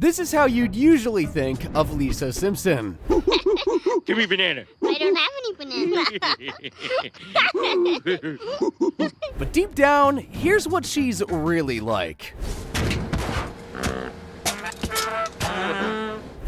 This is how you'd usually think of Lisa Simpson. Give me banana. I don't have any banana. But deep down, here's what she's really like.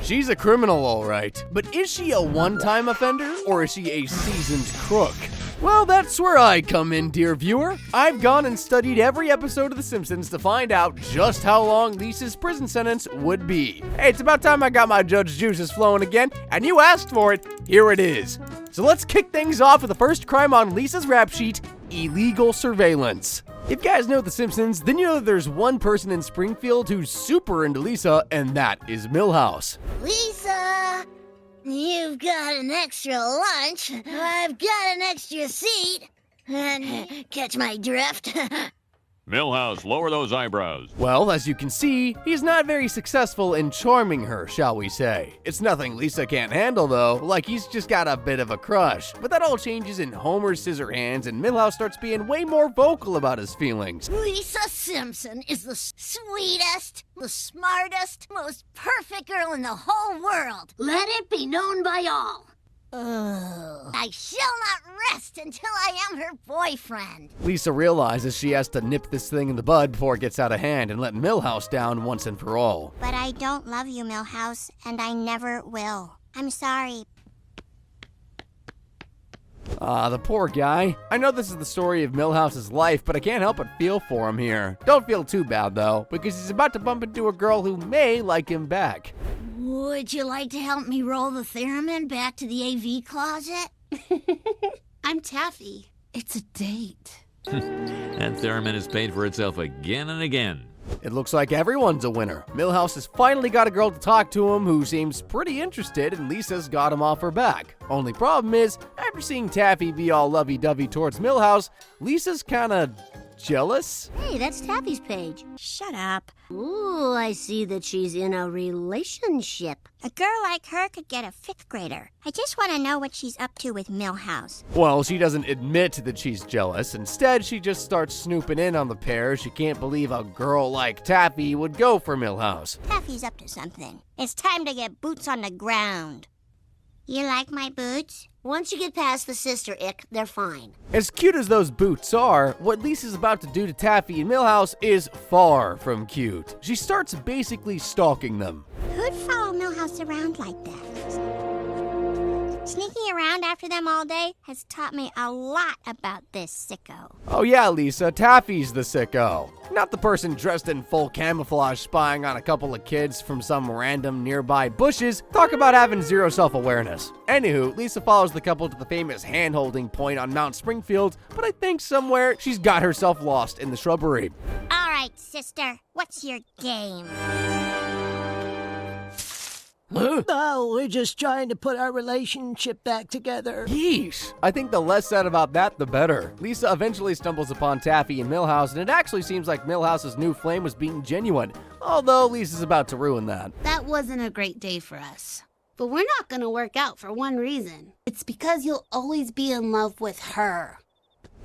She's a criminal, all right. But is she a one-time offender, or is she a seasoned crook? Well, that's where I come in, dear viewer. I've gone and studied every episode of The Simpsons to find out just how long Lisa's prison sentence would be. Hey, it's about time I got my judge juices flowing again, and you asked for it. Here it is. So let's kick things off with the first crime on Lisa's rap sheet, illegal surveillance. If you guys know The Simpsons, then you know there's one person in Springfield who's super into Lisa, and that is Milhouse. Lisa, you've got an extra lunch. I've got an extra seat. And catch my drift? Milhouse, lower those eyebrows. Well, as you can see, he's not very successful in charming her, shall we say. It's nothing Lisa can't handle, though, like he's just got a bit of a crush. But that all changes in Homer's Scissorhands, and Milhouse starts being way more vocal about his feelings. Lisa Simpson is the sweetest, the smartest, most perfect girl in the whole world. Let it be known by all. I shall not rest until I am her boyfriend. Lisa realizes she has to nip this thing in the bud before it gets out of hand and let Milhouse down once and for all. But I don't love you, Milhouse, and I never will. I'm sorry. The poor guy. I know this is the story of Milhouse's life, but I can't help but feel for him here. Don't feel too bad, though, because he's about to bump into a girl who may like him back. Would you like to help me roll the theremin back to the AV closet? I'm Taffy. It's a date. That theremin has paid for itself again and again. It looks like everyone's a winner. Milhouse has finally got a girl to talk to him who seems pretty interested, and Lisa's got him off her back. Only problem is, after seeing Taffy be all lovey-dovey towards Milhouse, Lisa's kinda jealous? Hey, that's Taffy's page. Shut up. Ooh, I see that she's in a relationship. A girl like her could get a 5th grader. I just want to know what she's up to with Milhouse. Well, she doesn't admit that she's jealous. Instead, she just starts snooping in on the pair. She can't believe a girl like Taffy would go for Milhouse. Taffy's up to something. It's time to get boots on the ground. You like my boots? Once you get past the sister ick, they're fine. As cute as those boots are, what Lisa's about to do to Taffy and Milhouse is far from cute. She starts basically stalking them. Who'd follow Milhouse around like that? Sneaking around after them all day has taught me a lot about this sicko. Oh yeah, Lisa, Taffy's the sicko. Not the person dressed in full camouflage spying on a couple of kids from some random nearby bushes. Talk about having zero self-awareness. Anywho, Lisa follows the couple to the famous hand-holding point on Mount Springfield, but I think somewhere she's got herself lost in the shrubbery. All right, sister, what's your game? Huh? Oh, we're just trying to put our relationship back together. Yeesh. I think the less said about that, the better. Lisa eventually stumbles upon Taffy and Milhouse, and it actually seems like Milhouse's new flame was being genuine, although Lisa's about to ruin that. That wasn't a great day for us. But we're not gonna work out for one reason. It's because you'll always be in love with her.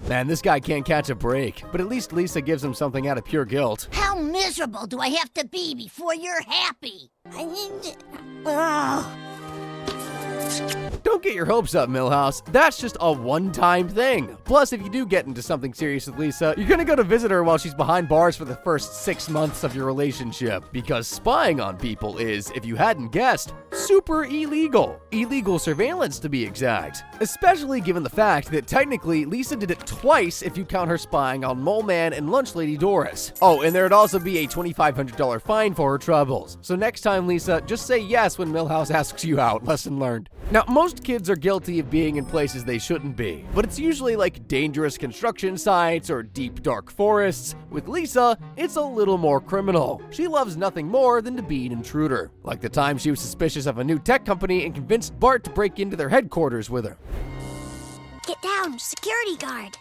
Man, this guy can't catch a break, but at least Lisa gives him something out of pure guilt. How miserable do I have to be before you're happy? Don't get your hopes up, Milhouse. That's just a one-time thing. Plus, if you do get into something serious with Lisa, you're gonna go to visit her while she's behind bars for the first 6 months of your relationship. Because spying on people is, if you hadn't guessed, super illegal. Illegal surveillance, to be exact. Especially given the fact that technically Lisa did it twice if you count her spying on Mole Man and Lunch Lady Doris. Oh, and there'd also be a $2,500 fine for her troubles. So next time, Lisa, just say yes when Milhouse asks you out. Lesson learned. Now, most kids are guilty of being in places they shouldn't be, but it's usually like dangerous construction sites or deep dark forests. With Lisa, it's a little more criminal. She loves nothing more than to be an intruder. Like the time she was suspicious of a new tech company and convinced Bart to break into their headquarters with her. Get down, security guard.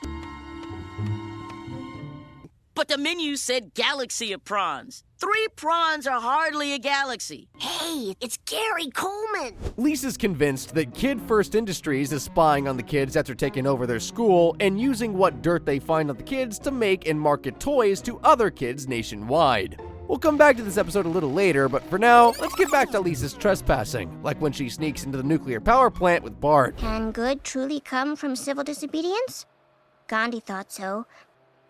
But the menu said galaxy of prawns. 3 prawns are hardly a galaxy. Hey, it's Gary Coleman. Lisa's convinced that Kid First Industries is spying on the kids after taking over their school and using what dirt they find on the kids to make and market toys to other kids nationwide. We'll come back to this episode a little later, but for now, let's get back to Lisa's trespassing, like when she sneaks into the nuclear power plant with Bart. Can good truly come from civil disobedience? Gandhi thought so.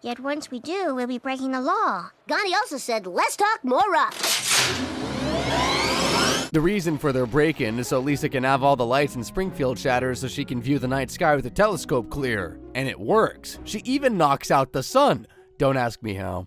Yet once we do, we'll be breaking the law. Gandhi also said, less talk, more rock. The reason for their break-in is so Lisa can have all the lights in Springfield shattered so she can view the night sky with a telescope clear. And it works. She even knocks out the sun. Don't ask me how.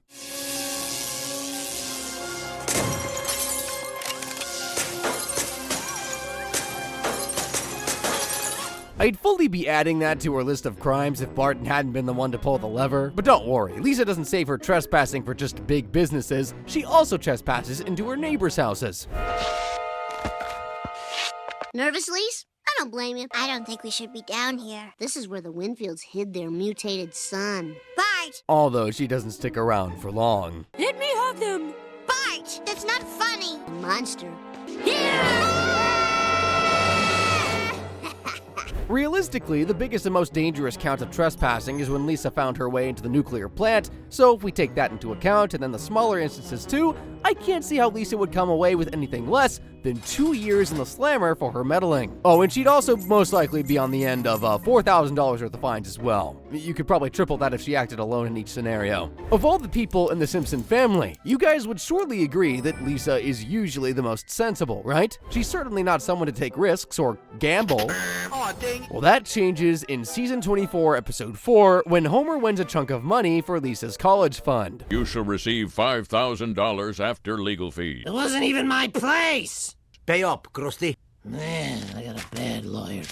I'd fully be adding that to her list of crimes if Barton hadn't been the one to pull the lever. But don't worry, Lisa doesn't save her trespassing for just big businesses. She also trespasses into her neighbors' houses. Nervous, Lise? I don't blame you. I don't think we should be down here. This is where the Winfields hid their mutated son. Bart! Although she doesn't stick around for long. Let me have them. Bart! That's not funny! A monster. Realistically, the biggest and most dangerous count of trespassing is when Lisa found her way into the nuclear plant, so if we take that into account, and then the smaller instances too, I can't see how Lisa would come away with anything less than 2 years in the slammer for her meddling. Oh, and she'd also most likely be on the end of $4,000 worth of fines as well. You could probably triple that if she acted alone in each scenario. Of all the people in the Simpson family, you guys would surely agree that Lisa is usually the most sensible, right? She's certainly not someone to take risks or gamble. Well, that changes in season 24, episode 4, when Homer wins a chunk of money for Lisa's college fund. You shall receive $5,000 after legal fees. It wasn't even my place. Pay up, Krusty. Man, I got a bad lawyer.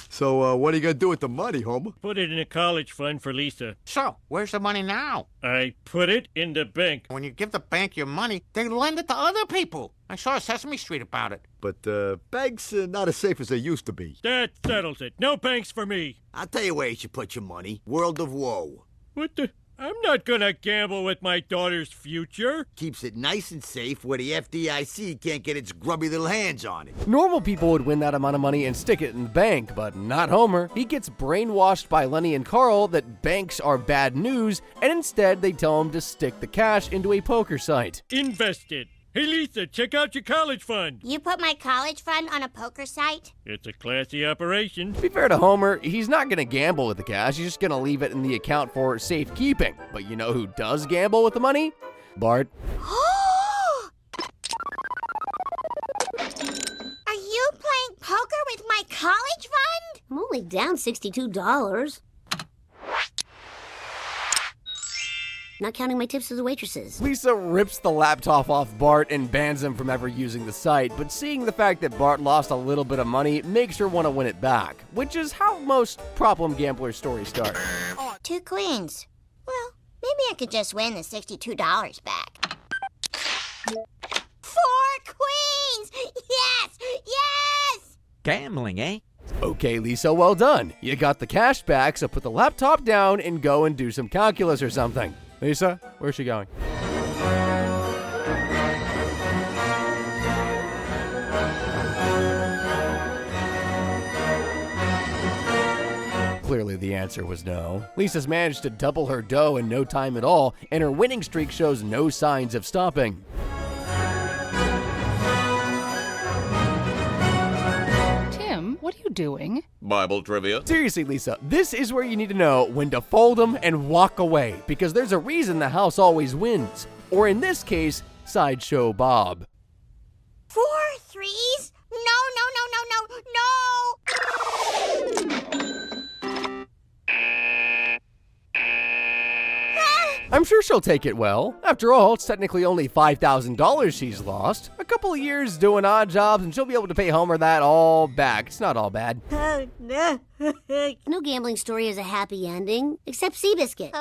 So, what are you gonna do with the money, Homer? Put it in a college fund for Lisa. So, where's the money now? I put it in the bank. When you give the bank your money, they lend it to other people. I saw Sesame Street about it. But, banks are not as safe as they used to be. That settles it. No banks for me. I'll tell you where you should put your money. World of Woe. What the? I'm not gonna gamble with my daughter's future. Keeps it nice and safe where the FDIC can't get its grubby little hands on it. Normal people would win that amount of money and stick it in the bank, but not Homer. He gets brainwashed by Lenny and Carl that banks are bad news, and instead they tell him to stick the cash into a poker site. Invested. Hey, Lisa, check out your college fund. You put my college fund on a poker site? It's a classy operation. To be fair to Homer, he's not gonna gamble with the cash, he's just gonna leave it in the account for safekeeping. But you know who does gamble with the money? Bart. Are you playing poker with my college fund? I'm only down $62. Not counting my tips to the waitresses. Lisa rips the laptop off Bart and bans him from ever using the site, but seeing the fact that Bart lost a little bit of money makes her want to win it back, which is how most problem gambler stories start. 2 queens. Well, maybe I could just win the $62 back. 4 queens! Yes! Yes! Gambling, eh? Okay, Lisa, well done. You got the cash back, so put the laptop down and go and do some calculus or something. Lisa, where's she going? Clearly the answer was no. Lisa's managed to double her dough in no time at all, and her winning streak shows no signs of stopping. What are you doing? Bible trivia. Seriously, Lisa, this is where you need to know when to fold them and walk away, because there's a reason the house always wins. Or in this case, Sideshow Bob. 4 threes? I'm sure she'll take it well. After all, it's technically only $5,000 she's lost. A couple of years doing odd jobs and she'll be able to pay Homer that all back. It's not all bad. No gambling story has a happy ending, except Seabiscuit.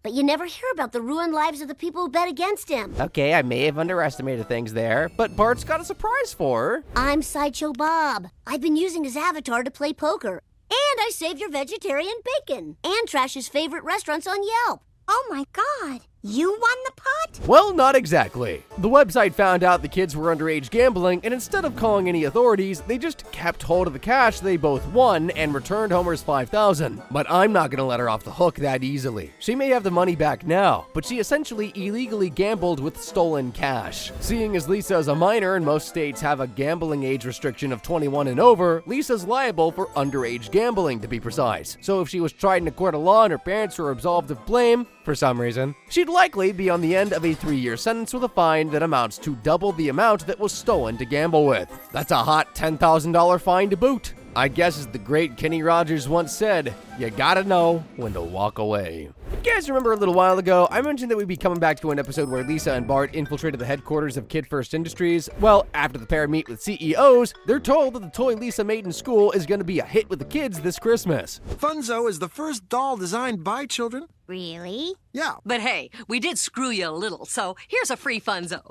But you never hear about the ruined lives of the people who bet against him. Okay, I may have underestimated things there, but Bart's got a surprise for her. I'm Sideshow Bob. I've been using his avatar to play poker. And I saved your vegetarian bacon. And trash his favorite restaurants on Yelp. Oh my God. You won the pot? Well, not exactly. The website found out the kids were underage gambling, and instead of calling any authorities, they just kept hold of the cash they both won and returned Homer's $5,000. But I'm not gonna let her off the hook that easily. She may have the money back now, but she essentially illegally gambled with stolen cash. Seeing as Lisa is a minor and most states have a gambling age restriction of 21 and over, Lisa's liable for underage gambling, to be precise. So if she was tried in a court of law and her parents were absolved of blame, for some reason, she'd likely be on the end of a 3-year sentence with a fine that amounts to double the amount that was stolen to gamble with. That's a hot $10,000 fine to boot. I guess as the great Kenny Rogers once said, you gotta know when to walk away. If you guys remember a little while ago, I mentioned that we'd be coming back to an episode where Lisa and Bart infiltrated the headquarters of Kid First Industries. Well, after the pair meet with CEOs, they're told that the toy Lisa made in school is gonna be a hit with the kids this Christmas. Funzo is the first doll designed by children. Really? Yeah. But hey, we did screw you a little, so here's a free Funzo.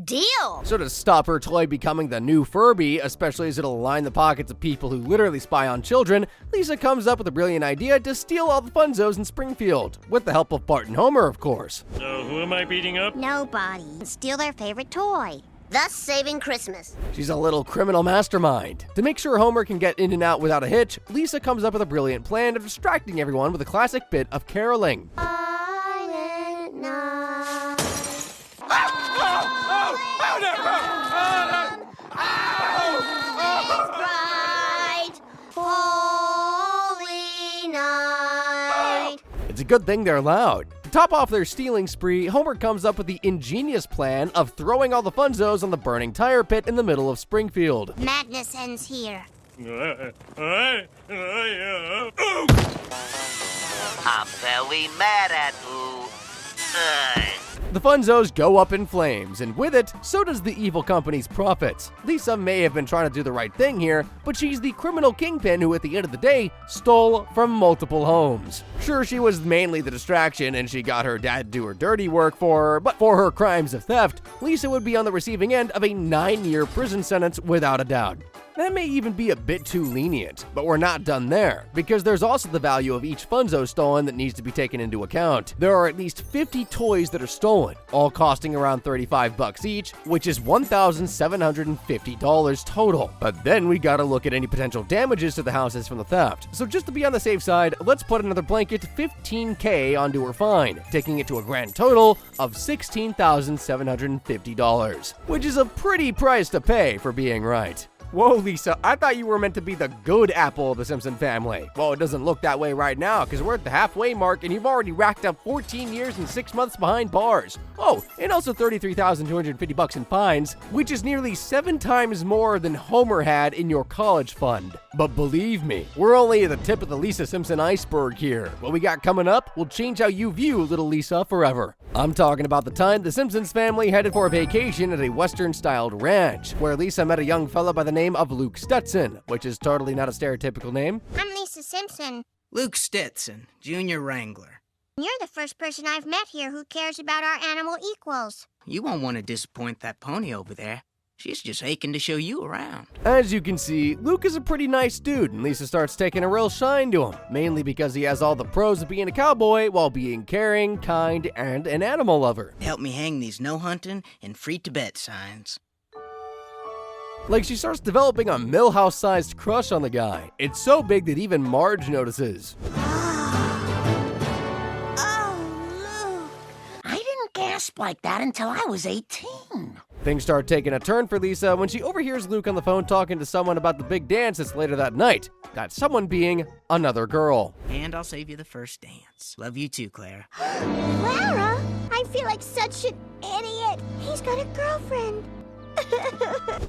Deal! So to stop her toy becoming the new Furby, especially as it'll line the pockets of people who literally spy on children, Lisa comes up with a brilliant idea to steal all the Funzos in Springfield, with the help of Bart and Homer, of course. So who am I beating up? Nobody. Steal their favorite toy. Thus saving Christmas. She's a little criminal mastermind. To make sure Homer can get in and out without a hitch, Lisa comes up with a brilliant plan of distracting everyone with a classic bit of caroling. It's a good thing they're loud. To top off their stealing spree, Homer comes up with the ingenious plan of throwing all the Funzos on the burning tire pit in the middle of Springfield. Madness ends here. I'm very mad at you. The Funzos go up in flames, and with it, so does the evil company's profits. Lisa may have been trying to do the right thing here, but she's the criminal kingpin who, at the end of the day, stole from multiple homes. Sure, she was mainly the distraction, and she got her dad to do her dirty work for her, but for her crimes of theft, Lisa would be on the receiving end of a 9-year prison sentence without a doubt. That may even be a bit too lenient, but we're not done there, because there's also the value of each Funzo stolen that needs to be taken into account. There are at least 50 toys that are stolen, all costing around $35 each, which is $1,750 total. But then we gotta look at any potential damages to the houses from the theft. So just to be on the safe side, let's put another blanket $15K onto her fine, taking it to a grand total of $16,750, which is a pretty price to pay for being right. Whoa, Lisa, I thought you were meant to be the good apple of the Simpson family. Well, it doesn't look that way right now, because we're at the halfway mark and you've already racked up 14 years and 6 months behind bars. Oh, and also $33,250 in fines, which is nearly 7 times more than Homer had in your college fund. But believe me, we're only at the tip of the Lisa Simpson iceberg here. What we got coming up will change how you view little Lisa forever. I'm talking about the time the Simpsons family headed for a vacation at a Western-styled ranch, where Lisa met a young fella by the name of Luke Stetson, which is totally not a stereotypical name. I'm Lisa Simpson. Luke Stetson, Junior Wrangler. You're the first person I've met here who cares about our animal equals. You won't want to disappoint that pony over there. She's just aching to show you around. As you can see, Luke is a pretty nice dude, and Lisa starts taking a real shine to him, mainly because he has all the pros of being a cowboy while being caring, kind, and an animal lover. Help me hang these no hunting and free Tibet signs. Like, she starts developing a Millhouse-sized crush on the guy. It's so big that even Marge notices. Gasp like that until I was 18. Things start taking a turn for Lisa when she overhears Luke on the phone talking to someone about the big dance that's later that night. That someone being another girl. And I'll save you the first dance. Love you too, Clara. Clara? I feel like such an idiot. He's got a girlfriend.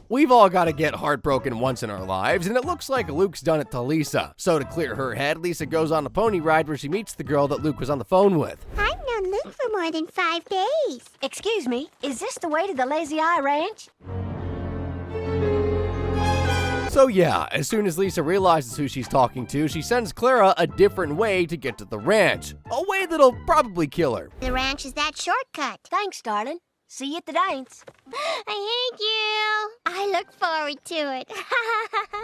We've all got to get heartbroken once in our lives, and it looks like Luke's done it to Lisa. So to clear her head, Lisa goes on a pony ride where she meets the girl that Luke was on the phone with. I've known Luke for more than 5 days. Excuse me, is this the way to the Lazy Eye Ranch? So yeah, as soon as Lisa realizes who she's talking to, she sends Clara a different way to get to the ranch. A way that'll probably kill her. The ranch is that shortcut. Thanks, darling. See you at the dance. I hate you. I look forward to it.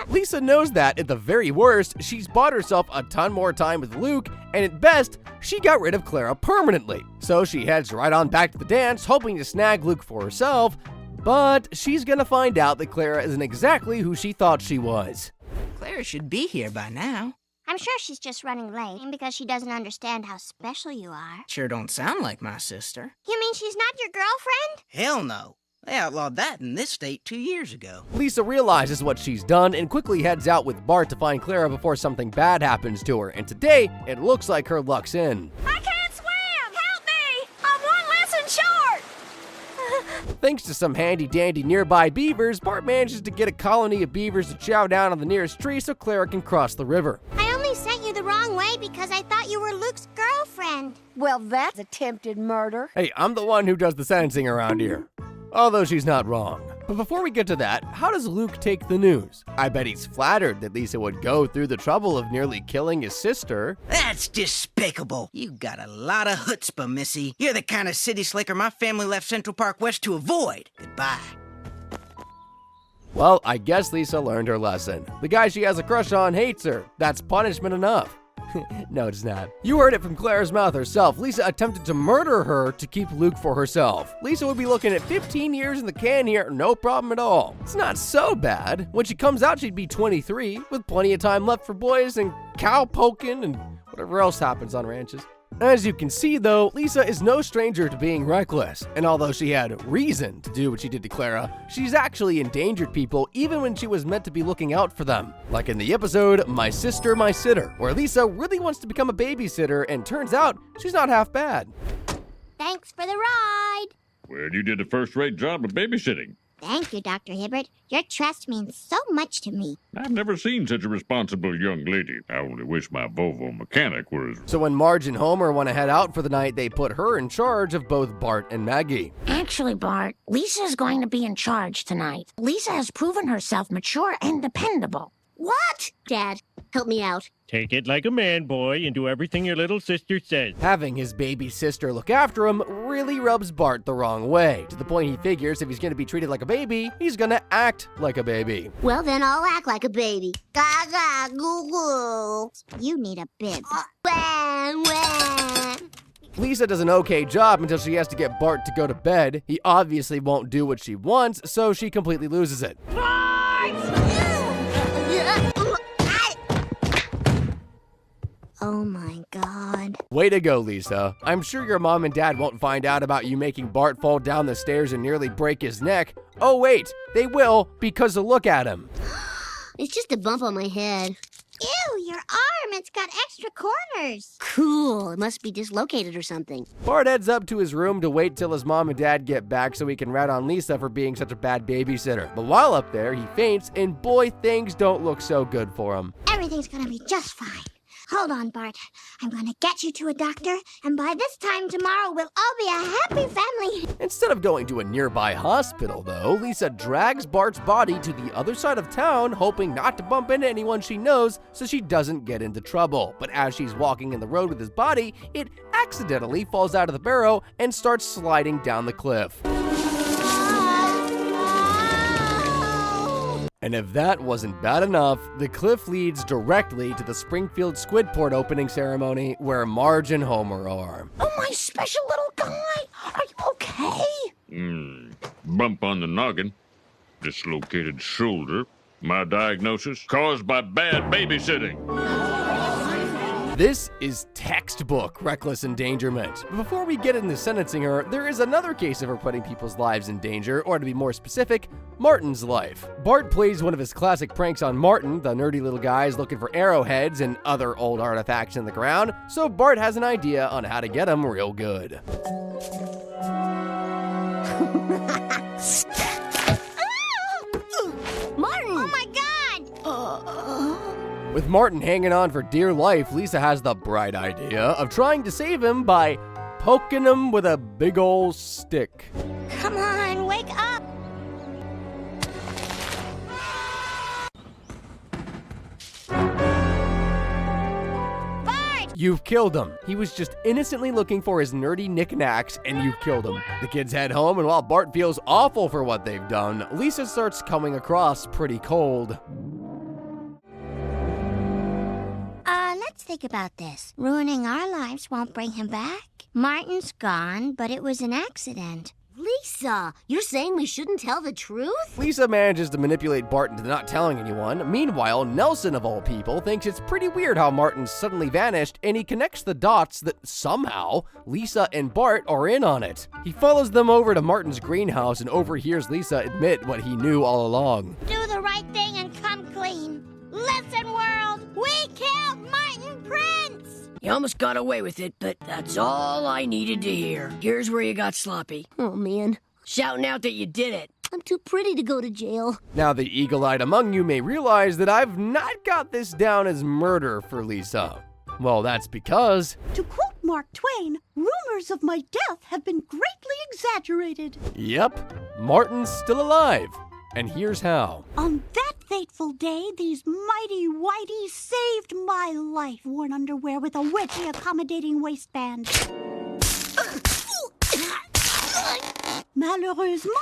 Lisa knows that, at the very worst, she's bought herself a ton more time with Luke, and at best, she got rid of Clara permanently. So she heads right on back to the dance, hoping to snag Luke for herself, but she's gonna find out that Clara isn't exactly who she thought she was. Clara should be here by now. I'm sure she's just running late because she doesn't understand how special you are. Sure don't sound like my sister. You mean she's not your girlfriend? Hell no. They outlawed that in this state 2 years ago. Lisa realizes what she's done and quickly heads out with Bart to find Clara before something bad happens to her, and today, it looks like her luck's in. I can't swim! Help me! I'm one lesson short! Thanks to some handy-dandy nearby beavers, Bart manages to get a colony of beavers to chow down on the nearest tree so Clara can cross the river. I only sent you the wrong way because I thought you were Luke's girlfriend. Well, that's attempted murder. Hey, I'm the one who does the sentencing around here. Although she's not wrong. But before we get to that, how does Luke take the news? I bet he's flattered that Lisa would go through the trouble of nearly killing his sister. That's despicable. You got a lot of chutzpah, Missy. You're the kind of city slicker my family left Central Park West to avoid. Goodbye. Well, I guess Lisa learned her lesson. The guy she has a crush on hates her. That's punishment enough. No, it's not. You heard it from Clara's mouth herself. Lisa attempted to murder her to keep Luke for herself. Lisa would be looking at 15 years in the can here, no problem at all. It's not so bad. When she comes out, she'd be 23, with plenty of time left for boys and cow poking and whatever else happens on ranches. As you can see though, Lisa is no stranger to being reckless, and although she had reason to do what she did to Clara, she's actually endangered people even when she was meant to be looking out for them. Like in the episode, My Sister, My Sitter, where Lisa really wants to become a babysitter and turns out she's not half bad. Thanks for the ride. Well, you did a first-rate job of babysitting. Thank you, Dr. Hibbert. Your trust means so much to me. I've never seen such a responsible young lady. I only wish my Volvo mechanic were as... So when Marge and Homer want to head out for the night, they put her in charge of both Bart and Maggie. Actually, Bart, Lisa's going to be in charge tonight. Lisa has proven herself mature and dependable. What? Dad, help me out. Take it like a man, boy, and do everything your little sister says. Having his baby sister look after him really rubs Bart the wrong way, to the point he figures if he's going to be treated like a baby, he's going to act like a baby. Well, then I'll act like a baby. Gaga, goo goo. You need a bib. Wah, wah. Lisa does an okay job until she has to get Bart to go to bed. He obviously won't do what she wants, so she completely loses it. Oh my God. Way to go, Lisa. I'm sure your mom and dad won't find out about you making Bart fall down the stairs and nearly break his neck. Oh wait, they will, because look at him. It's just a bump on my head. Ew, your arm, it's got extra corners. Cool, it must be dislocated or something. Bart heads up to his room to wait till his mom and dad get back so he can rat on Lisa for being such a bad babysitter. But while up there, he faints, and boy, things don't look so good for him. Everything's gonna be just fine. Hold on, Bart. I'm gonna get you to a doctor, and by this time tomorrow, we'll all be a happy family. Instead of going to a nearby hospital, though, Lisa drags Bart's body to the other side of town, hoping not to bump into anyone she knows so she doesn't get into trouble. But as she's walking in the road with his body, it accidentally falls out of the barrow and starts sliding down the cliff. And if that wasn't bad enough, the cliff leads directly to the Springfield Squidport opening ceremony where Marge and Homer are. Oh, my special little guy. Are you okay? Bump on the noggin. Dislocated shoulder. My diagnosis? Caused by bad babysitting. This is textbook reckless endangerment. But before we get into sentencing her, there is another case of her putting people's lives in danger, or to be more specific, Martin's life. Bart plays one of his classic pranks on Martin, the nerdy little guy is looking for arrowheads and other old artifacts in the ground, so Bart has an idea on how to get them real good. Martin! Oh my God! With Martin hanging on for dear life, Lisa has the bright idea of trying to save him by poking him with a big ol' stick. Come on, wake up! Bart! You've killed him. He was just innocently looking for his nerdy knickknacks, and you've killed him. The kids head home, and while Bart feels awful for what they've done, Lisa starts coming across pretty cold. Let's think about this. Ruining our lives won't bring him back. Martin's gone, but it was an accident. Lisa, you're saying we shouldn't tell the truth? Lisa manages to manipulate Bart into not telling anyone. Meanwhile, Nelson, of all people, thinks it's pretty weird how Martin suddenly vanished, and he connects the dots that somehow Lisa and Bart are in on it. He follows them over to Martin's greenhouse and overhears Lisa admit what he knew all along. Do the right thing and come clean. Listen, world, we killed Martin Prince! You almost got away with it, but that's all I needed to hear. Here's where you got sloppy. Oh, man. Shouting out that you did it. I'm too pretty to go to jail. Now, the eagle-eyed among you may realize that I've not got this down as murder for Lisa. Well, that's because... To quote Mark Twain, rumors of my death have been greatly exaggerated. Yep, Martin's still alive. And here's how. On that fateful day, these mighty whiteys saved my life. Worn underwear with a wedgy accommodating waistband. Malheureusement,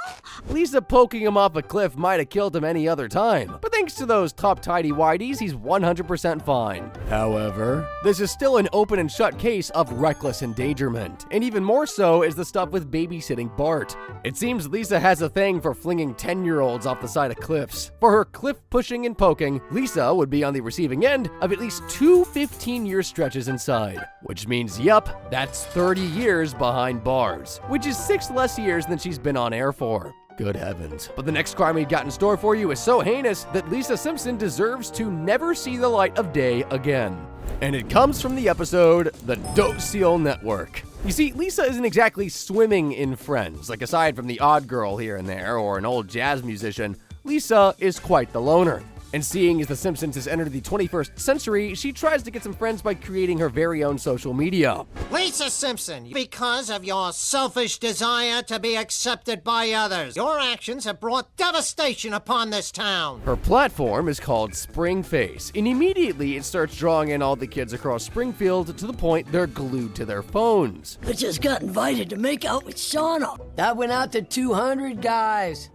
Lisa poking him off a cliff might have killed him any other time, but thanks to those top tidy whiteys, he's 100% fine. However, this is still an open and shut case of reckless endangerment, and even more so is the stuff with babysitting Bart. It seems Lisa has a thing for flinging 10-year-olds off the side of cliffs. For her cliff pushing and poking, Lisa would be on the receiving end of at least 2 15-year stretches inside, which means, yup, that's 30 years behind bars, which is 6 less years than she's been on air for. Good heavens. But the next crime we've got in store for you is so heinous that Lisa Simpson deserves to never see the light of day again. And it comes from the episode The Docile Network. You see, Lisa isn't exactly swimming in friends. Like, aside from the odd girl here and there, or an old jazz musician, Lisa is quite the loner. And seeing as The Simpsons has entered the 21st century, she tries to get some friends by creating her very own social media. Lisa Simpson, because of your selfish desire to be accepted by others, your actions have brought devastation upon this town. Her platform is called Springface, and immediately it starts drawing in all the kids across Springfield to the point they're glued to their phones. I just got invited to make out with Shauna. That went out to 200 guys.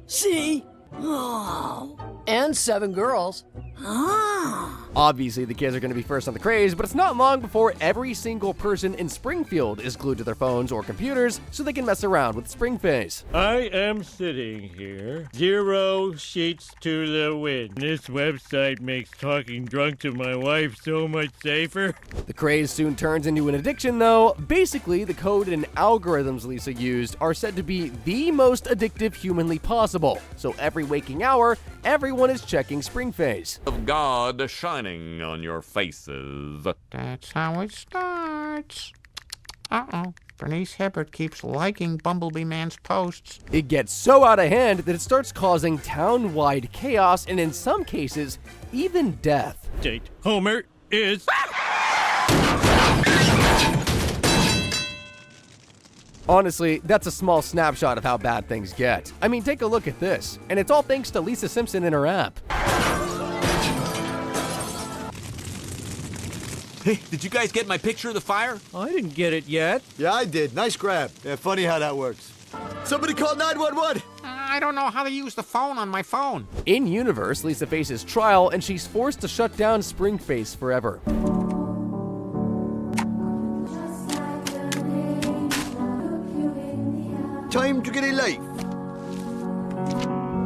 See? Oh. And 7 girls. Obviously, the kids are going to be first on the craze, but it's not long before every single person in Springfield is glued to their phones or computers so they can mess around with Springface. I am sitting here, 0 sheets to the wind. This website makes talking drunk to my wife so much safer. The craze soon turns into an addiction, though. Basically, the code and algorithms Lisa used are said to be the most addictive humanly possible. So every waking hour, everyone is checking Springface. Of God shining on your faces. That's how it starts. Uh-oh. Bernice Hibbert keeps liking Bumblebee Man's posts. It gets so out of hand that it starts causing town-wide chaos and in some cases, even death. Date Homer is... Honestly, that's a small snapshot of how bad things get. I mean, take a look at this. And it's all thanks to Lisa Simpson and her app. Hey, did you guys get my picture of the fire? I didn't get it yet. Yeah, I did. Nice grab. Yeah, funny how that works. Somebody call 911! I don't know how to use the phone on my phone. In universe, Lisa faces trial and she's forced to shut down Springface forever. Time to get a life.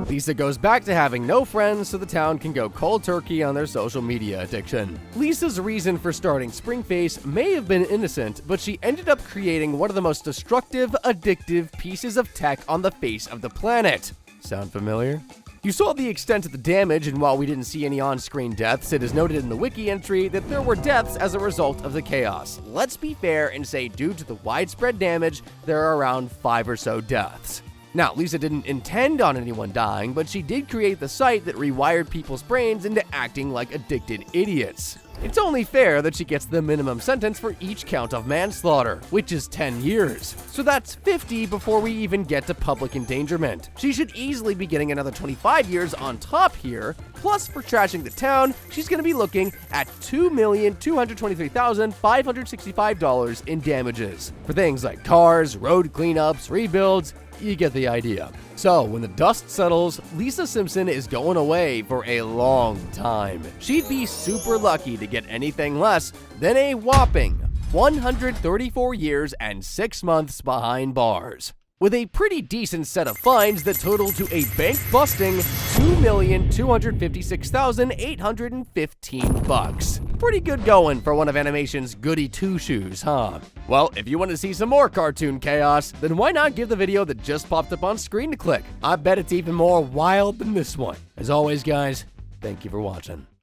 Lisa goes back to having no friends so the town can go cold turkey on their social media addiction. Lisa's reason for starting Springface may have been innocent, but she ended up creating one of the most destructive, addictive pieces of tech on the face of the planet. Sound familiar? You saw the extent of the damage, and while we didn't see any on-screen deaths, it is noted in the wiki entry that there were deaths as a result of the chaos. Let's be fair and say due to the widespread damage, there are around 5 or so deaths. Now, Lisa didn't intend on anyone dying, but she did create the site that rewired people's brains into acting like addicted idiots. It's only fair that she gets the minimum sentence for each count of manslaughter, which is 10 years. So that's 50 before we even get to public endangerment. She should easily be getting another 25 years on top here. Plus, for trashing the town, she's going to be looking at $2,223,565 in damages. For things like cars, road cleanups, rebuilds, you get the idea. So, when the dust settles, Lisa Simpson is going away for a long time. She'd be super lucky to get anything less than a whopping 134 years and 6 months behind bars, with a pretty decent set of fines that total to a bank-busting $2,256,815. Pretty good going for one of animation's goody two-shoes, huh? Well, if you want to see some more cartoon chaos, then why not give the video that just popped up on screen a click? I bet it's even more wild than this one. As always, guys, thank you for watching.